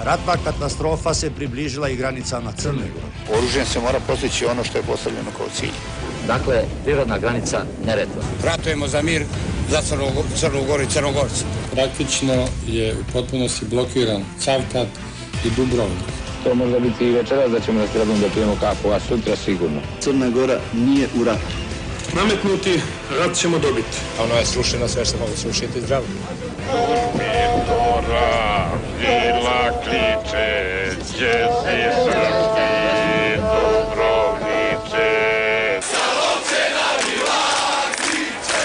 Ratna katastrofa se približila i granicama Crne Gore. Oružjem se mora postići ono što je postavljeno kao cilj. Dakle, prirodna granica Neretva. Ratujemo za mir, za Crnu Goru i Crnogorce. Praktično je u potpunosti blokiran Cavtat i Dubrovnik. To može biti i večeras da ćemo da skradom da pijemo kafu, a sutra sigurno. Crna Gora nije u ratu. Nametnuti rat ćemo dobiti. Ono je srušeno sve što mogu srušiti zdravo. Tora bila kliče, gdje si srpski Dubrovniče. Salovčena bila kliče,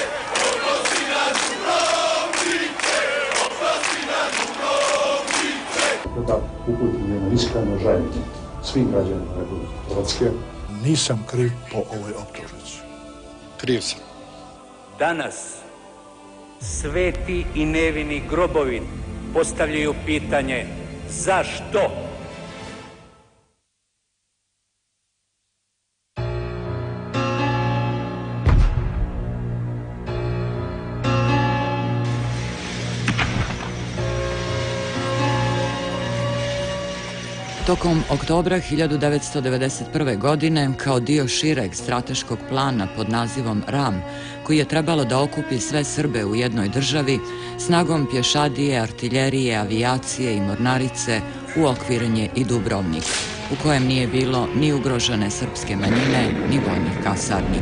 odnosi na Dubrovniče, odnosi na Dubrovniče. Da uputim jedno iskreno žaljenje svim građanima Republike Hrvatske. Nisam kriv po ovoj optužnici. Kriv sam. Danas sveti i nevini grobovi postavljaju pitanje zašto? Tokom oktobra 1991. godine, kao dio šireg strateškog plana pod nazivom RAM, koji je trebalo da okupi sve Srbe u jednoj državi, snagom pješadije, artiljerije, avijacije i mornarice uokviren je i Dubrovnik, u kojem nije bilo ni ugrožene srpske manjine, ni vojnih kasarni.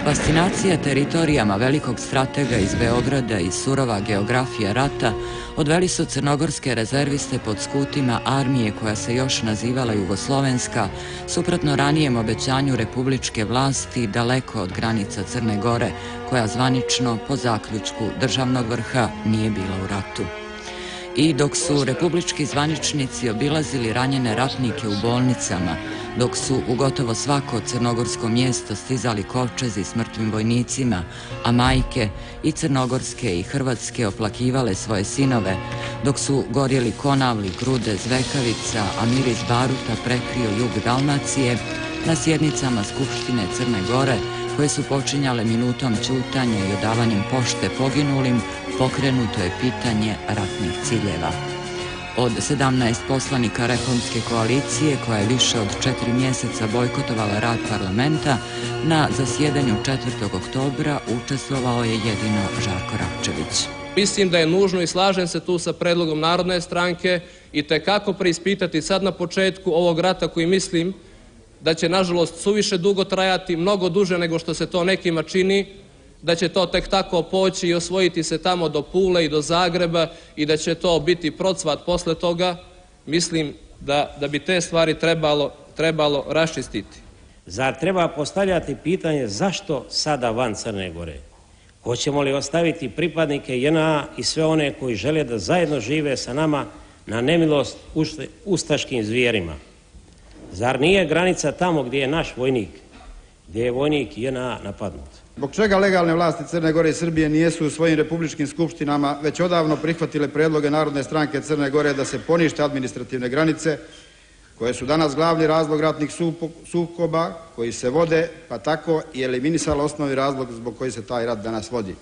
Fascinacija teritorijama velikog stratega iz Beograda i surova geografija rata odveli su crnogorske rezerviste pod skutima armije koja se još nazivala Jugoslovenska, suprotno ranijem obećanju republičke vlasti daleko od granica Crne Gore, koja zvanično po zaključku državnog vrha nije bila u ratu. I dok su republički zvaničnici obilazili ranjene ratnike u bolnicama, dok su u gotovo svako crnogorsko mjesto stizali kovčezi s mrtvim vojnicima, a majke i crnogorske i hrvatske oplakivale svoje sinove, dok su gorjeli Konavli, Grude, Zvekavica, a miris baruta prekrio jug Dalmacije, na sjednicama Skupštine Crne Gore, koje su počinjale minutom ćutanja i odavanjem pošte poginulim, pokrenuto je pitanje ratnih ciljeva. Od 17 poslanika reformske koalicije, koja je više od 4 mjeseca bojkotovala rad parlamenta, na zasjedanju 4. oktobra učestvovao je jedino Žarko Rapčević. Mislim da je nužno i slažem se tu sa predlogom Narodne stranke i tekako preispitati sad na početku ovog rata koji mislim da će nažalost suviše dugo trajati, mnogo duže nego što se to nekima čini, da će to tek tako poći i osvojiti se tamo do Pule i do Zagreba i da će to biti procvat posle toga. Mislim da bi te stvari trebalo raščistiti. Zar treba postavljati pitanje zašto sada van Crne Gore? Hoćemo li ostaviti pripadnike JNA i sve one koji žele da zajedno žive sa nama na nemilost ustaškim zvijerima? Zar nije granica tamo gdje je naš vojnik, gdje je vojnik JNA napadnut? Zbog čega legalne vlasti Crne Gore i Srbije nijesu u svojim republičkim skupštinama već odavno prihvatile predloge Narodne stranke Crne Gore da se ponište administrativne granice, koje su danas glavni razlog ratnih sukoba koji se vode, pa tako i eliminisala osnovni razlog zbog koji se taj rat danas vodi.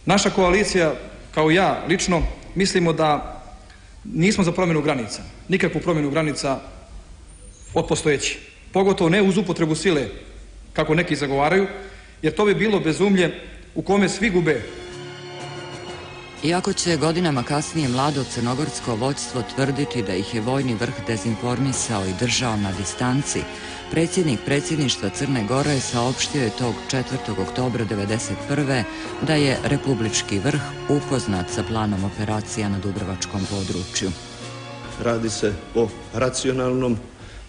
Naša koalicija, kao i ja lično, mislimo da nismo za promjenu granica, nikakvu promjenu granica od postojeći. Pogotovo ne uz upotrebu sile, kako neki zagovaraju, jer to bi bilo bezumlje u kome svi gube. Iako će godinama kasnije mlado crnogorsko vođstvo tvrditi da ih je vojni vrh dezinformisao i držao na distanci, predsjednik predsjedništva Crne Gore saopštio je tog 4. oktobra 1991. da je republički vrh upoznat sa planom operacija na Dubrovačkom području. Radi se o racionalnom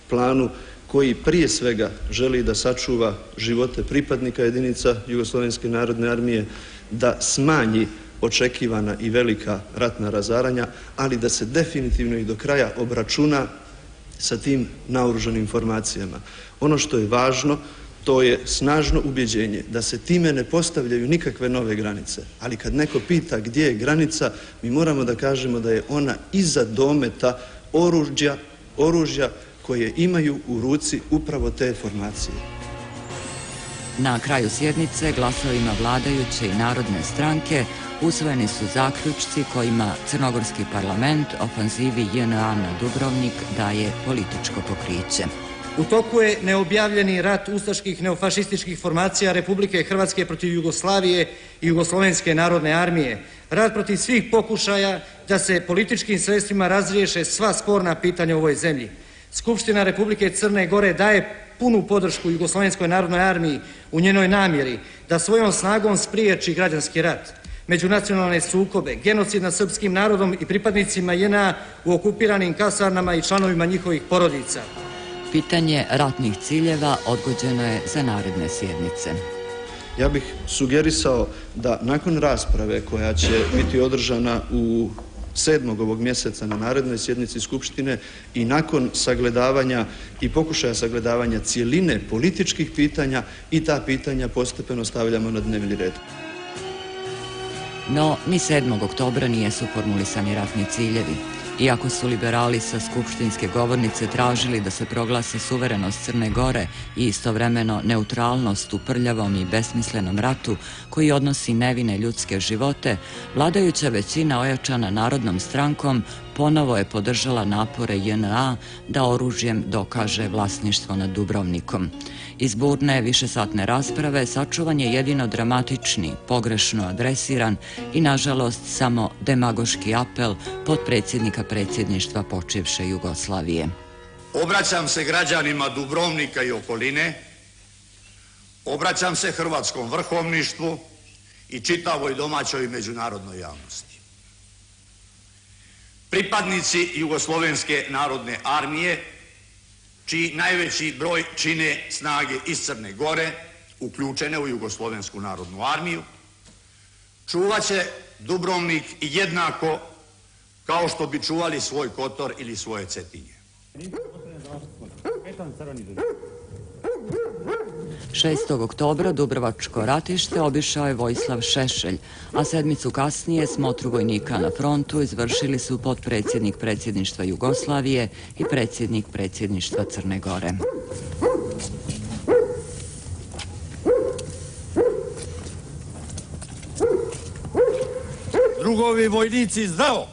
planu koji prije svega želi da sačuva živote pripadnika jedinica Jugoslovenske narodne armije, da smanji očekivana i velika ratna razaranja, ali da se definitivno i do kraja obračuna sa tim naoružanim formacijama. Ono što je važno, to je snažno ubjeđenje da se time ne postavljaju nikakve nove granice, ali kad neko pita gdje je granica, mi moramo da kažemo da je ona iza dometa oružja koje imaju u ruci upravo te formacije. Na kraju sjednice glasovima vladajuće i Narodne stranke usvojeni su zaključci kojima crnogorski parlament ofanzivi JNA na Dubrovnik daje političko pokriće. U toku je neobjavljeni rat ustaških neofašističkih formacija Republike Hrvatske protiv Jugoslavije i Jugoslovenske narodne armije. Rat protiv svih pokušaja da se političkim sredstvima razriješe sva sporna pitanja u ovoj zemlji. Skupština Republike Crne Gore daje punu podršku Jugoslovenskoj narodnoj armiji u njenoj namjeri da svojom snagom spriječi građanski rat, međunacionalne sukobe, genocid nad srpskim narodom i pripadnicima JNA u okupiranim kasarnama i članovima njihovih porodica. Pitanje ratnih ciljeva odgođeno je za naredne sjednice. Ja bih sugerisao da nakon rasprave koja će biti održana u 7. ovog mjeseca na narednoj sjednici Skupštine i nakon sagledavanja i pokušaja sagledavanja cjeline političkih pitanja i ta pitanja postepeno stavljamo na dnevni red. No, ni 7. oktobra nijesu formulisani ratni ciljevi. Iako su liberali sa skupštinske govornice tražili da se proglasi suverenost Crne Gore i istovremeno neutralnost u prljavom i besmislenom ratu koji odnosi nevine ljudske živote, vladajuća većina ojačana Narodnom strankom ponovo je podržala napore JNA da oružjem dokaže vlasništvo nad Dubrovnikom. Iz burne višesatne rasprave sačuvan je jedino dramatični, pogrešno adresiran i nažalost samo demagoški apel potpredsjednika predsjedništva počivše Jugoslavije. Obraćam se građanima Dubrovnika i okoline, obraćam se hrvatskom vrhovništvu i čitavoj domaćoj i međunarodnoj javnosti. Pripadnici Jugoslovenske narodne armije, čiji najveći broj čine snage iz Crne Gore, uključene u Jugoslovensku narodnu armiju, čuvat će Dubrovnik jednako kao što bi čuvali svoj Kotor ili svoje Cetinje. 6. oktobra Dubrovačko ratište obišao je Vojislav Šešelj, a sedmicu kasnije smotru vojnika na frontu izvršili su potpredsjednik predsjedništva Jugoslavije i predsjednik predsjedništva Crne Gore. Drugovi vojnici, zdravo!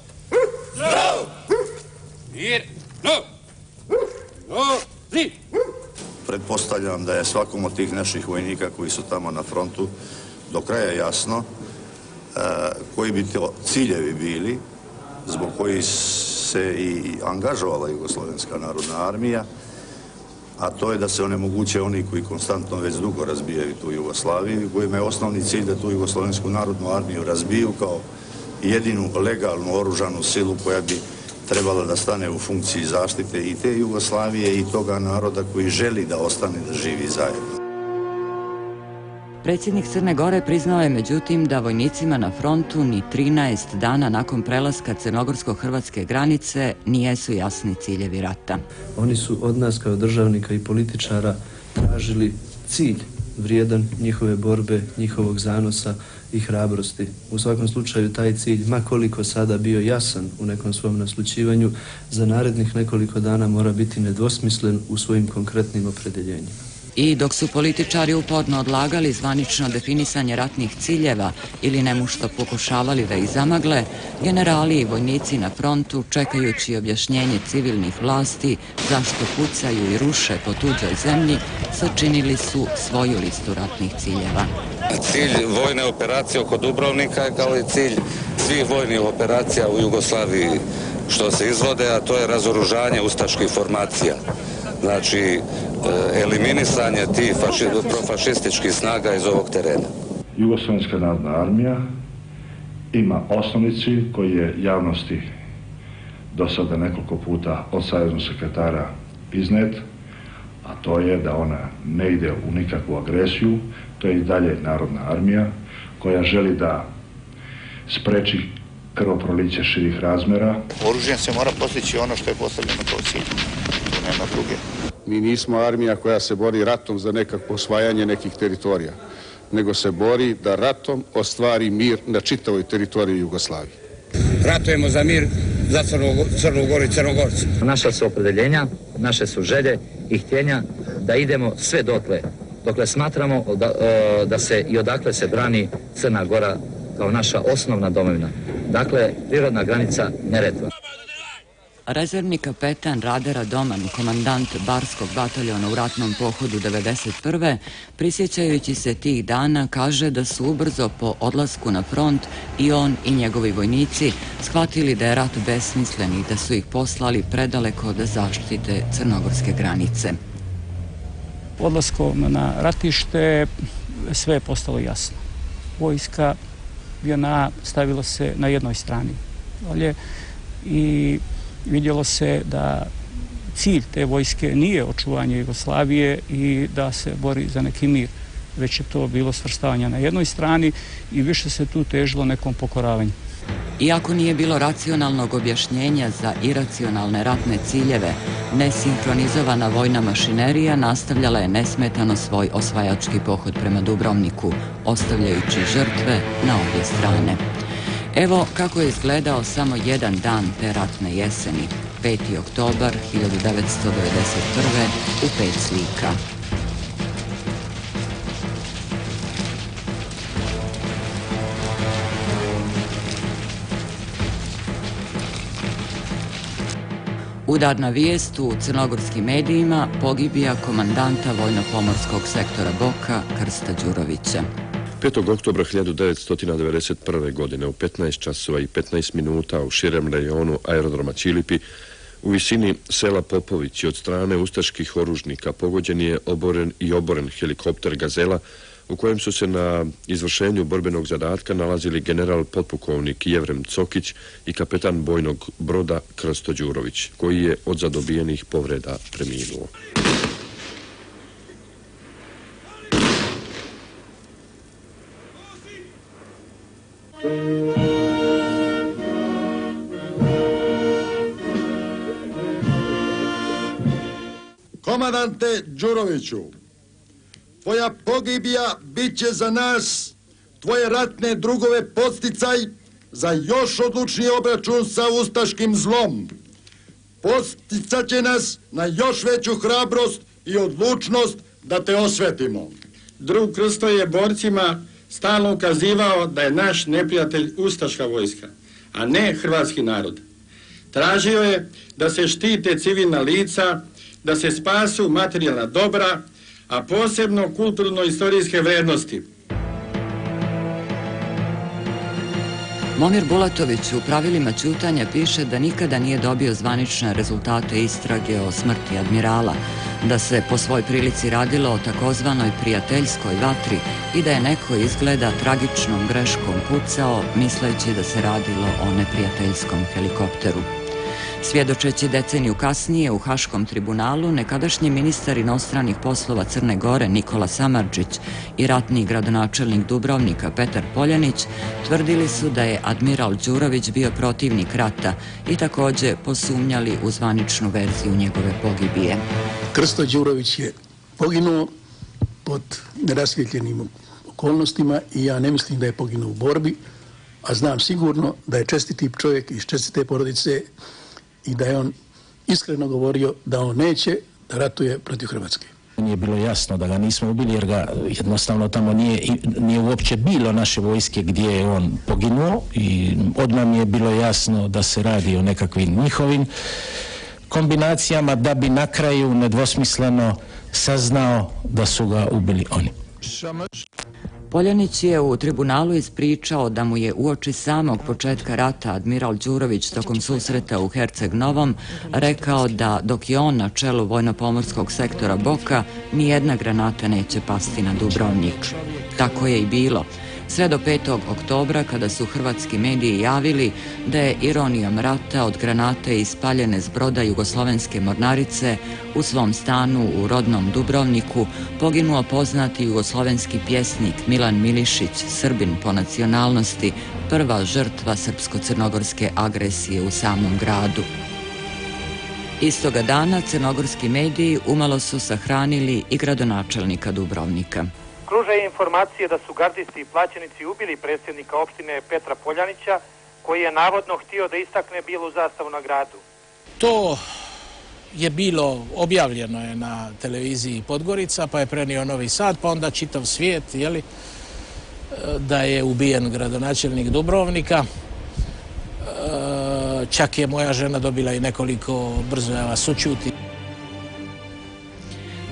Zdravo! Mir! No! No! Zi! Pretpostavljam da je svakom od tih naših vojnika koji su tamo na frontu do kraja jasno koji bi to ciljevi bili zbog kojih se i angažovala Jugoslovenska narodna armija, a to je da se onemoguće oni koji konstantno već dugo razbijaju tu Jugoslaviju i kojima je osnovni cilj da tu Jugoslovensku narodnu armiju razbiju kao jedinu legalnu oružanu silu koja bi trebala da stane u funkciji zaštite i te Jugoslavije i toga naroda koji želi da ostane da živi zajedno. Predsjednik Crne Gore priznao je međutim da vojnicima na frontu ni 13 dana nakon prelaska crnogorsko-hrvatske granice nijesu jasni ciljevi rata. Oni su od nas kao državnika i političara tražili cilj vrijedan njihove borbe, njihovog zanosa i hrabrosti. U svakom slučaju taj cilj, ma koliko sada bio jasan u nekom svom naslućivanju, za narednih nekoliko dana mora biti nedvosmislen u svojim konkretnim opredjeljenjima. I dok su političari uporno odlagali zvanično definisanje ratnih ciljeva ili nemušto pokušavali da ih zamagle, generali i vojnici na frontu, čekajući objašnjenje civilnih vlasti zašto pucaju i ruše po tuđoj zemlji, sačinili su svoju listu ratnih ciljeva. Cilj vojne operacije oko Dubrovnika je kao i cilj svih vojnih operacija u Jugoslaviji što se izvode, a to je razoružanje ustaških formacija. Znači, eliminisanje tih profašističkih snaga iz ovog terena. Jugoslovenska narodna armija ima osnovni cilj koji je javnosti do sada nekoliko puta od saveznog sekretara iznet, a to je da ona ne ide u nikakvu agresiju, to je i dalje narodna armija koja želi da spreči krvoproliće širih razmera. Oružjem se mora postići ono što je postavljeno kao cilj, nema druge. Mi nismo armija koja se bori ratom za nekakvo osvajanje nekih teritorija, nego se bori da ratom ostvari mir na čitavoj teritoriji Jugoslavije. Ratujemo za mir za Crnu Goru i Crnogorce. Naša su opredeljenja, naše su želje i htjenja da idemo sve dokle smatramo da se i odakle se brani Crna Gora kao naša osnovna domovina. Dakle, prirodna granica Neretva. Rezervni kapetan Radera Doman, komandant Barskog bataljona u ratnom pohodu 1991. prisjećajući se tih dana, kaže da su ubrzo po odlasku na front i on i njegovi vojnici shvatili da je rat besmislen i da su ih poslali predaleko da zaštite crnogorske granice. Odlaskom na ratište sve je postalo jasno. Vojska JNA stavila se na jednoj strani i vidjelo se da cilj te vojske nije očuvanje Jugoslavije i da se bori za neki mir, već je to bilo svrstavanje na jednoj strani i više se tu težilo nekom pokoravanju. Iako nije bilo racionalnog objašnjenja za iracionalne ratne ciljeve, nesinhronizovana vojna mašinerija nastavljala je nesmetano svoj osvajački pohod prema Dubrovniku, ostavljajući žrtve na obje strane. Evo kako je izgledao samo jedan dan te ratne jeseni, 5. oktobar 1991. u 5 slika. Udarna vijest u crnogorskim medijima, pogibija komandanta vojno-pomorskog sektora Boka Krsta Đurovića. 5. oktobra 1991. godine u 15 časova i 15 minuta u širem rejonu aerodroma Ćilipi u visini sela Popovići od strane ustaških oružnika pogođen je oboren helikopter Gazela u kojem su se na izvršenju borbenog zadatka nalazili general potpukovnik Jevrem Cokić i kapetan bojnog broda Krsto Đurović, koji je od zadobijenih povreda preminuo. Komandante Đuroviću, tvoja pogibija bit će za nas, tvoje ratne drugove podsticaj za još odlučniji obračun sa ustaškim zlom. Podsticat će nas na još veću hrabrost i odlučnost da te osvetimo. Drug Krsto je borcima stalno ukazivao da je naš neprijatelj ustaška vojska, a ne hrvatski narod. Tražio je da se štite civilna lica, da se spasu materijalna dobra, a posebno kulturno-istorijske vrednosti. Momir Bulatović u pravilima ćutanja piše da nikada nije dobio zvanične rezultate istrage o smrti admirala, da se po svoj prilici radilo o takozvanoj prijateljskoj vatri i da je neko izgleda tragičnom greškom pucao, misleći da se radilo o neprijateljskom helikopteru. Svjedočeći deceniju kasnije u Haškom tribunalu, nekadašnji ministar inostranih poslova Crne Gore Nikola Samardžić i ratni gradonačelnik Dubrovnika Petar Poljanić tvrdili su da je admiral Đurović bio protivnik rata i također posumnjali u zvaničnu verziju njegove pogibije. Krsto Đurović je poginuo pod nerasvjetljenim okolnostima i ja ne mislim da je poginuo u borbi, a znam sigurno da je čestiti čovjek iz čestite porodice i da je on iskreno govorio da on neće da ratuje protiv Hrvatske. Nije bilo jasno da ga nismo ubili jer ga jednostavno tamo nije uopće bilo naše vojske gdje je on poginuo i odmah mi je bilo jasno da se radi o nekakvim njihovim kombinacijama da bi na kraju nedvosmisleno saznao da su ga ubili oni. Poljanić je u tribunalu ispričao da mu je uoči samog početka rata admiral Đurović tokom susreta u Herceg Novom rekao da dok je on na čelu vojno-pomorskog sektora Boka, nijedna granata neće pasti na Dubrovnik. Tako je i bilo. Sve do 5. oktobra kada su hrvatski mediji javili da je ironijom rata od granate ispaljene s broda Jugoslovenske mornarice u svom stanu u rodnom Dubrovniku poginuo poznati jugoslovenski pjesnik Milan Milišić, Srbin po nacionalnosti, prva žrtva srpsko-crnogorske agresije u samom gradu. Istoga dana crnogorski mediji umalo su sahranili i gradonačelnika Dubrovnika. Kruže informacije da su gardisti i plaćenici ubili predsjednika opštine Petra Poljanića, koji je navodno htio da istakne bijelu zastavu na gradu. To je bilo, objavljeno je na televiziji Podgorica, pa je prenio Novi Sad, pa onda čitav svijet, jeli? da je ubijen gradonačelnik Dubrovnika. Čak je moja žena dobila i nekoliko brzojava sućuti.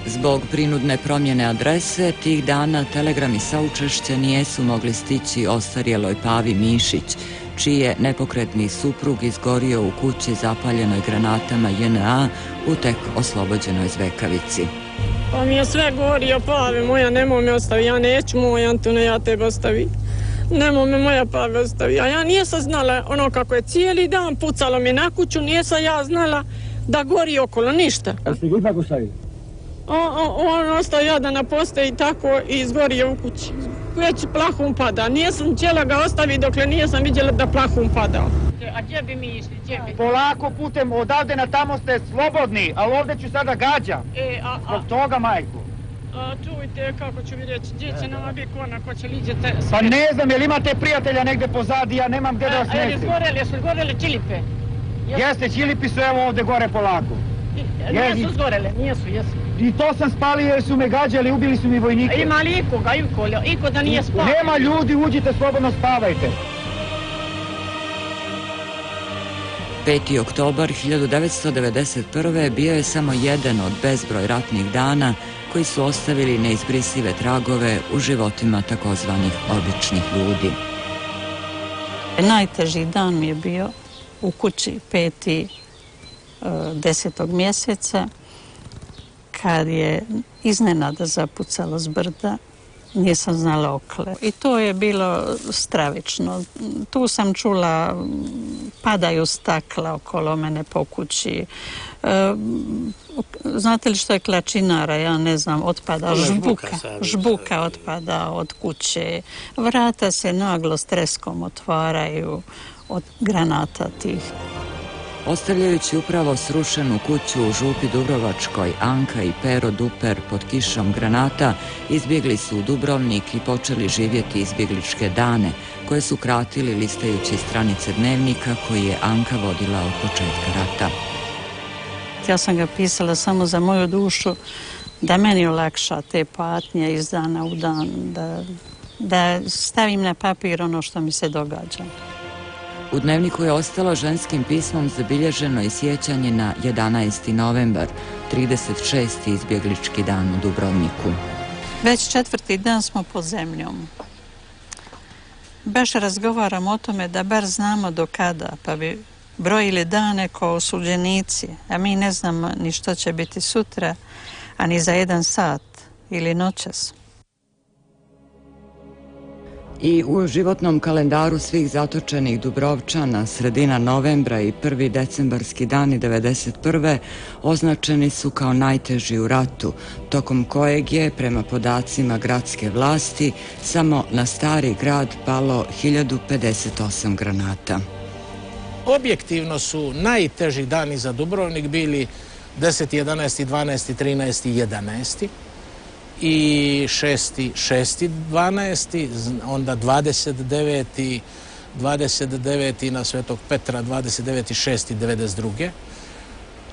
Zbog prinudne promjene adrese, tih dana telegrami saučešća nijesu mogli stići ostarjeloj Pavi Mišić, čiji je nepokretni suprug izgorio u kući zapaljenoj granatama JNA u tek oslobođenoj Zvekavici. Pa mi je sve govorio, Pavi moja, nemoj me ostavi, ja neću moj Antone, ja tebe ostavi. Nemoj me moja Pavi ostavi, a ja nisam znala ono kako je cijeli dan pucalo mi na kuću, nisam ja znala da gori okolo, ništa. Jel ste ga ipak ostavili? On ostao jadan na postoji tako i izgorio u kući. Već plahum pada. Nisam htjela ga ostaviti dokle nisam vidjela da plahum pada. A gdje bi mi išli? Polako putem, odavde na tamo ste slobodni, ali ovdje ću sada gađa. Zbog toga, majku. Čujte, kako ću vi reći, gdje će nama biti ona, ko će liđete? Pa ne znam, jel imate prijatelja negdje pozadi, ja nemam gdje da vas nestim. Jesu li gorele čilipe? Jeste, čilipi su evo ovdje gore polako. Nijesu zgorele, nijesu, jesu. I to sam spalio jer su me gađali, ubili su mi vojnike. Ima li iko da nije spavio? Nema ljudi, uđite, slobodno spavajte. 5. oktobar 1991. bio je samo jedan od bezbroj ratnih dana koji su ostavili neizbrisive tragove u životima takozvanih običnih ljudi. Najteži dan mi je bio u kući 5. 10. mjeseca, kad je iznenada zapucalo s brda, nisam znala okle. I to je bilo stravično. Tu sam čula, padaju stakla okolo mene po kući. Znate li što je klačinara? Ja ne znam, otpada žbuka otpada od kuće. Vrata se naglo s treskom otvaraju od granata tih. Ostavljajući upravo srušenu kuću u Župi Dubrovačkoj, Anka i Pero Duper pod kišom granata izbjegli su u Dubrovnik i počeli živjeti izbjegličke dane, koje su kratili listajući stranice dnevnika koji je Anka vodila od početka rata. Ja sam ga pisala samo za moju dušu, da meni olakša te patnje iz dana u dan, da stavim na papir ono što mi se događa. U dnevniku je ostalo ženskim pismom zabilježeno i sjećanje na 11. novembar, 36. izbjeglički dan u Dubrovniku. Već 4. dan smo pod zemljom. Baš razgovaram o tome da bar znamo do kada, pa bi brojili dane kao osuđenici, a mi ne znamo ni što će biti sutra, a ni za 1 sat ili noćas. I u životnom kalendaru svih zatočenih Dubrovčana sredina novembra i 1. decembarski dani 1991. označeni su kao najteži u ratu, tokom kojeg je, prema podacima gradske vlasti, samo na Stari grad palo 1058 granata. Objektivno su najteži dani za Dubrovnik bili 10. 11. 12. 13. 11. i 6. 12. onda 29. na Svetog Petra, 29. 6. 92.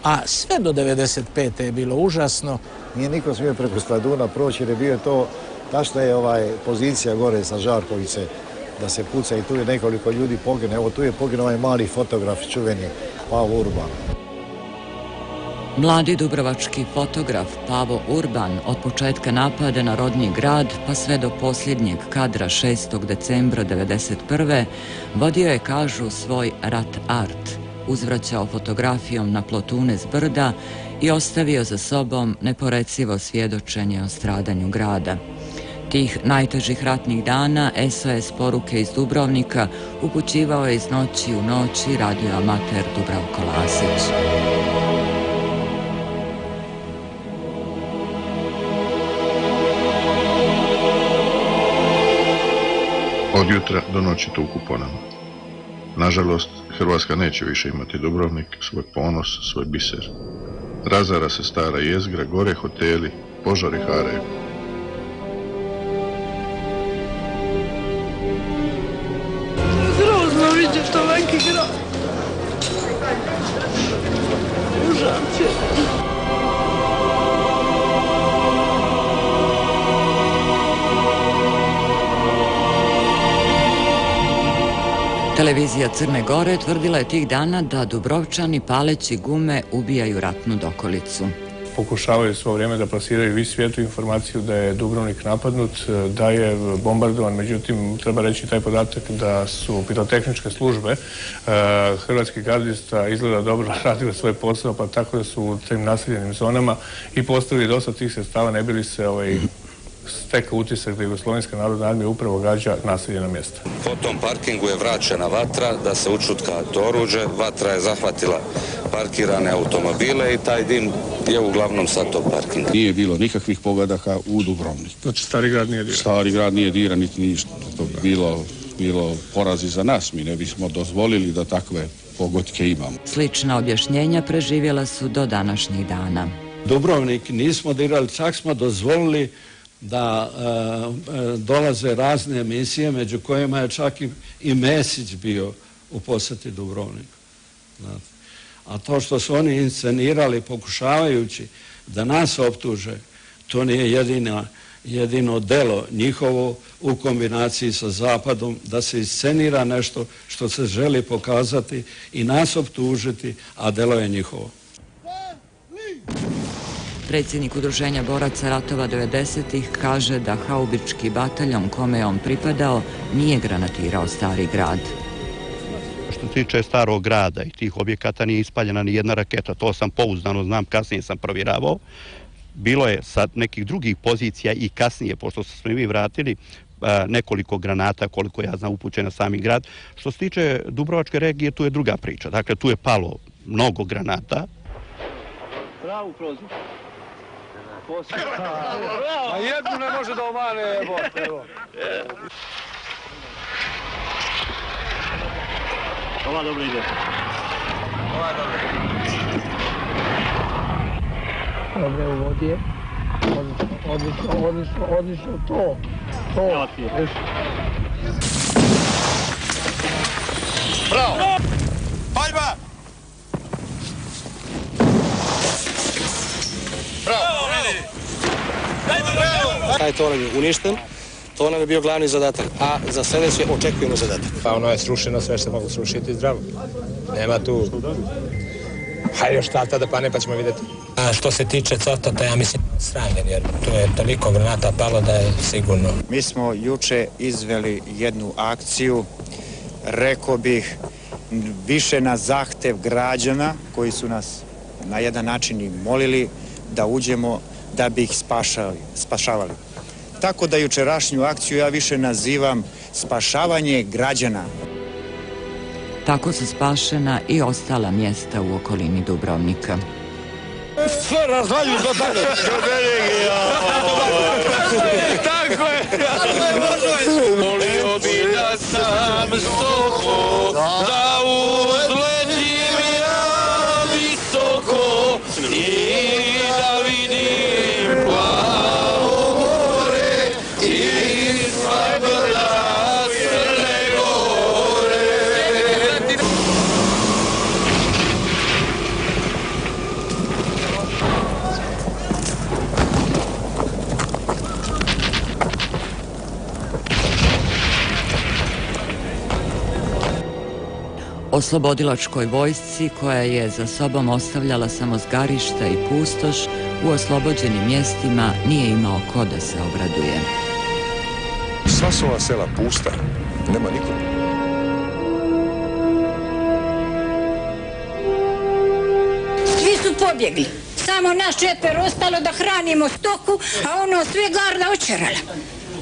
A sve do 95. je bilo užasno. Nije niko smio preko Straduna proći jer je bio to, tašna je pozicija gore sa Žarkovice da se puca i tu je nekoliko ljudi pogine. Evo tu je poginuo ovaj mali fotograf čuveni Pavo Urban. Mladi dubrovački fotograf Pavo Urban od početka napada na rodni grad pa sve do posljednjeg kadra 6. decembra 1991. vodio je, kažu, svoj rat art, uzvraćao fotografijom na plotune s brda i ostavio za sobom neporecivo svjedočenje o stradanju grada. Tih najtežih ratnih dana SOS poruke iz Dubrovnika upućivao je iz noći u noći radioamater Dubravko Lasić. Od jutra do noći tuku po nama. Nažalost, Hrvatska neće više imati Dubrovnik, svoj ponos, svoj biser. Razara se stara jezgra, gore hoteli, požari haraju. Grozno vidjeti ovaki grad. Užas je. Televizija Crne Gore tvrdila je tih dana da Dubrovčani paleći gume ubijaju ratnu dokolicu. Pokušavaju svo vrijeme da plasiraju i svijetu informaciju da je Dubrovnik napadnut, da je bombardovan, međutim treba reći taj podatak da su pirotehničke službe hrvatskih gardista izgleda dobro radile svoj posao, pa tako da su u tim naseljenim zonama i postavili dosta tih sredstava, ne bi li se stekao utisak da Jugoslovenska narodna armija upravo gađa naseljena mjesta. Po tom parkingu je vraćena vatra da se učutka to oruđe. Vatra je zahvatila parkirane automobile i taj dim je uglavnom sa tog parkinga. Nije bilo nikakvih pogodaka u Dubrovnik. Znači Stari grad nije diran? Stari grad nije diran, niti ništa. To bi bilo porazi za nas. Mi ne bismo dozvolili da takve pogodke imamo. Slična objašnjenja preživjela su do današnjih dana. Dubrovnik nismo dirali, čak smo dozvolili da dolaze razne emisije, među kojima je čak i Mesić bio u posjeti Dubrovniku. A to što su oni inscenirali pokušavajući da nas optuže, to nije jedino delo njihovo u kombinaciji sa Zapadom, da se iscenira nešto što se želi pokazati i nas optužiti, a delo je njihovo. Predsjednik Udruženja boraca ratova 90-ih kaže da haubički bataljon kome je on pripadao nije granatirao Stari grad. Što se tiče Starog grada i tih objekata nije ispaljena ni jedna raketa, to sam pouzdano znam, kasnije sam provjeravao. Bilo je sa nekih drugih pozicija i kasnije, pošto smo mi vratili nekoliko granata, koliko ja znam, upućena sami grad. Što se tiče Dubrovačke regije, tu je druga priča. Dakle, tu je palo mnogo granata. Bravo, prozor. A jednu ne može da omane, evo. Ova dobro ide. Dobre, u vodi je. Odlično, to. Bravo! Paljba! Taj toranj je uništen, to nam je bio glavni zadatak, a za sljedeće očekujemo zadatak. Pa ono je srušeno, sve što mogu srušiti zdravo. Nema tu... Hajde još tata da pane pa ćemo vidjeti. A što se tiče Cotata, ja mislim sranjen, jer tu je toliko granata palo da je sigurno. Mi smo juče izveli jednu akciju, rekao bih, više na zahtev građana koji su nas na jedan način i molili da uđemo da bi ih spašavali. Tako da jučerašnju akciju ja više nazivam spašavanje građana. Tako su spašena i ostala mjesta u okolini Dubrovnika. Sve razvalju do dalje. Tako je. Volio bi da sam stoko, da uzletim ja visoko i da vidim plavo more i sva brda Crne Gore. Oslobodilačkoj vojsci, koja je za sobom ostavljala samo zgarišta i pustoš, u oslobođenim mjestima nije imao ko da se obraduje. Sva su ova sela pusta, nema nikoga. Svi su pobjegli. Samo nas 4 ostalo da hranimo stoku, a ono sve garda očerala.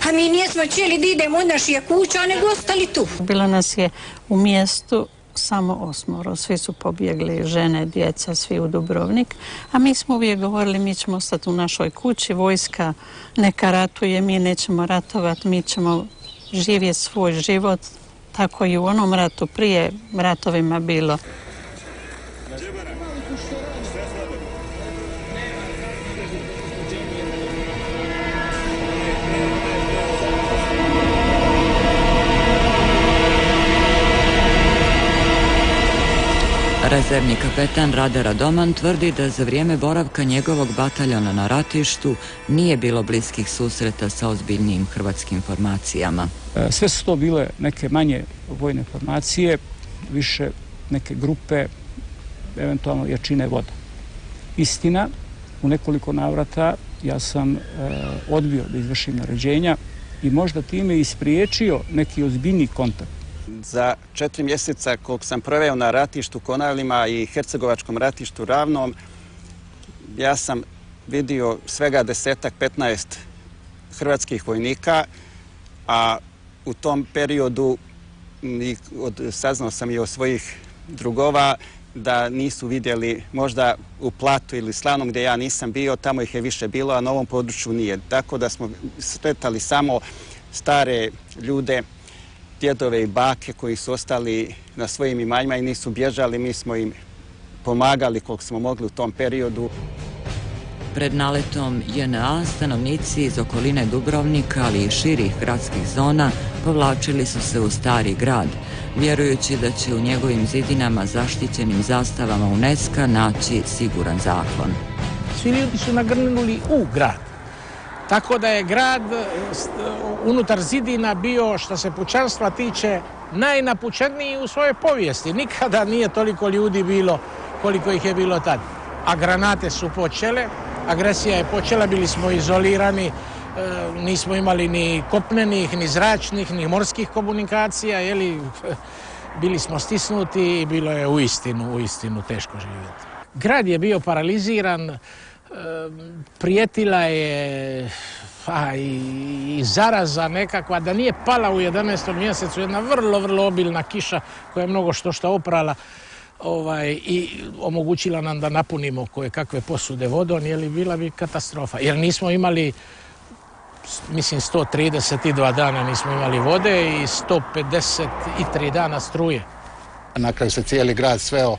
A mi nismo htjeli da idemo od naših kuća, nego ostali tu. Bilo nas je u mjestu samo 8, svi su pobjegli, žene, djeca, svi u Dubrovnik, a mi smo uvijek govorili mi ćemo ostati u našoj kući, vojska neka ratuje, mi nećemo ratovati, mi ćemo živjeti svoj život, tako i u onom ratu, prije ratovima bilo. Rezervni kapetan Rade Radoman tvrdi da za vrijeme boravka njegovog bataljona na ratištu nije bilo bliskih susreta sa ozbiljnijim hrvatskim formacijama. Sve su to bile neke manje vojne formacije, više neke grupe, eventualno jačine voda. Istina, u nekoliko navrata ja sam odbio da izvršim naređenja i možda time ispriječio neki ozbiljni kontakt. Za 4 mjeseca koliko sam proveo na ratištu Konavlima i Hercegovačkom ratištu Ravnom, ja sam vidio svega 10-15 hrvatskih vojnika, a u tom periodu saznao sam i od svojih drugova da nisu vidjeli možda u Platu ili Slavnom gdje ja nisam bio, tamo ih je više bilo, a na ovom području nije. Tako da smo sretali samo stare ljude, djedove i bake koji su ostali na svojim imanjima i nisu bježali, mi smo im pomagali koliko smo mogli u tom periodu. Pred naletom JNA stanovnici iz okoline Dubrovnika, ali i širih gradskih zona, povlačili su se u stari grad, vjerujući da će u njegovim zidinama zaštićenim zastavama UNESCO naći siguran zaklon. Svi ljudi su nagrnuli u grad. Tako da je grad unutar zidina bio, što se pučanstva tiče, najnapučeniji u svojoj povijesti. Nikada nije toliko ljudi bilo koliko ih je bilo tad. A granate su počele, agresija je počela, bili smo izolirani, nismo imali ni kopnenih, ni zračnih, ni morskih komunikacija, bili smo stisnuti i bilo je uistinu teško živjeti. Grad je bio paraliziran, prijetila je i zaraza nekakva, da nije pala u 11. mjesecu jedna vrlo obilna kiša koja je mnogo što oprala i omogućila nam da napunimo koje kakve posude vodom, bila bi katastrofa. Jer nismo imali, mislim 132 dana nismo imali vode i 153 dana struje. Na kraju se cijeli grad sveo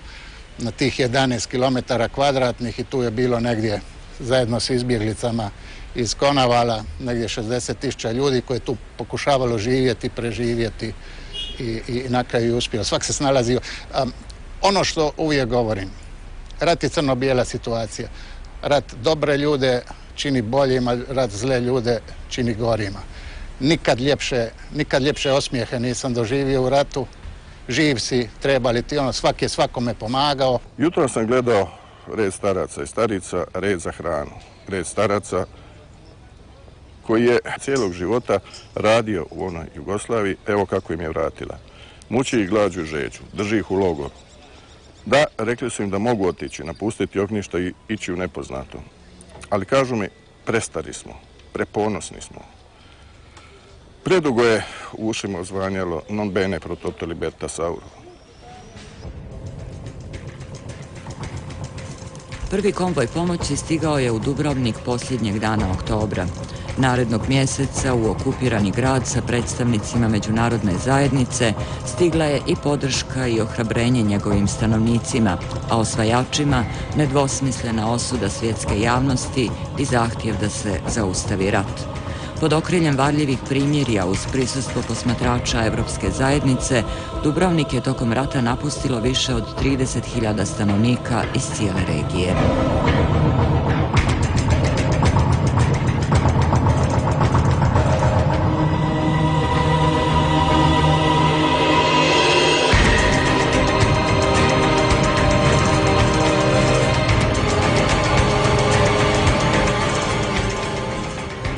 na tih 11 km kvadratnih i tu je bilo negdje zajedno s izbjeglicama iz Konavala negdje 60.000 ljudi koji tu pokušavalo živjeti, preživjeti i na kraju uspio. Svak se snalazio. Ono što uvijek govorim, rat je crno-bijela situacija. Rat dobre ljude čini boljima, rat zle ljude čini gorima. Nikad ljepše osmijehe nisam doživio u ratu. Živ si, treba li ti, svak je svakome pomagao. Jutro sam gledao red staraca i starica, red za hranu. Red staraca koji je cijelog života radio u onoj Jugoslaviji, evo kako im je vratila. Muči ih glađu i žeđu, drži ih u logoru. Da, rekli su im da mogu otići, napustiti ognjišta i ići u nepoznato. Ali kažu mi, prestari smo, preponosni smo. Predugo je u ušima ozvanjalo non bene pro toto libertas auro. Prvi konvoj pomoći stigao je u Dubrovnik posljednjeg dana oktobra. Narednog mjeseca u okupirani grad sa predstavnicima međunarodne zajednice stigla je i podrška i ohrabrenje njegovim stanovnicima, a osvajačima nedvosmislena osuda svjetske javnosti i zahtjev da se zaustavi rat. Pod okriljem varljivih primjerja uz prisustvo posmatrača Evropske zajednice, Dubrovnik je tokom rata napustilo više od 30.000 stanovnika iz cijele regije.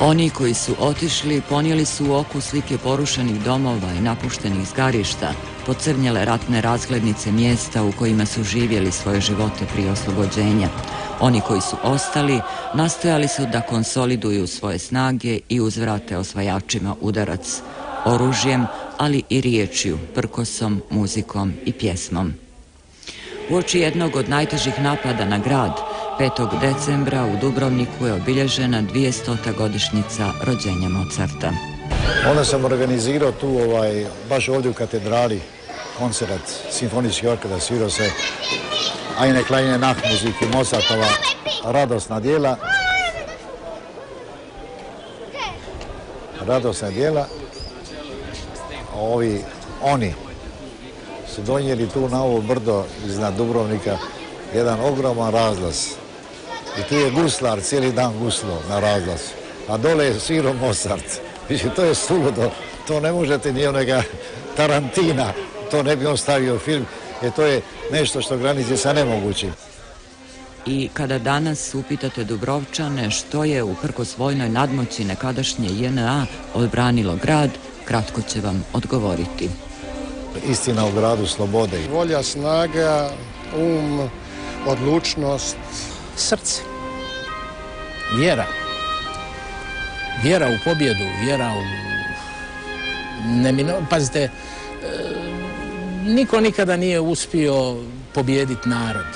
Oni koji su otišli ponijeli su u oku slike porušenih domova i napuštenih zgarišta, pocrnjele ratne razglednice mjesta u kojima su živjeli svoje živote prije oslobođenja. Oni koji su ostali nastojali su da konsoliduju svoje snage i uzvrate osvajačima udarac, oružjem, ali i riječju, prkosom, muzikom i pjesmom. Uoči jednog od najtežih napada na grad, 5. decembra u Dubrovniku je obilježena 200. godišnjica rođenja Mozarta. Onda sam organizirao tu, baš ovdje u katedrali, koncert simfonijski orkestar, svirao se Eine kleine Nachtmusik i Mozartova radosna djela. Radosna djela. Oni su donijeli tu na ovo brdo iznad Dubrovnika jedan ogroman razlaz. I tu je guslar cijeli dan guslo na razlazu, a dole je svirao Mozart. Mislim, to je suludo, to ne možete ni onoga Tarantina, to ne bi on stavio film, jer to je nešto što graniči sa nemogućim. I kada danas upitate Dubrovčane što je uprkos vojnoj nadmoći nekadašnje JNA odbranilo grad, kratko će vam odgovoriti. Istina u gradu slobode. Volja, snaga, odlučnost, srce, vjera. Vjera u pobjedu, vjera u... Pazite, niko nikada nije uspio pobijediti narod.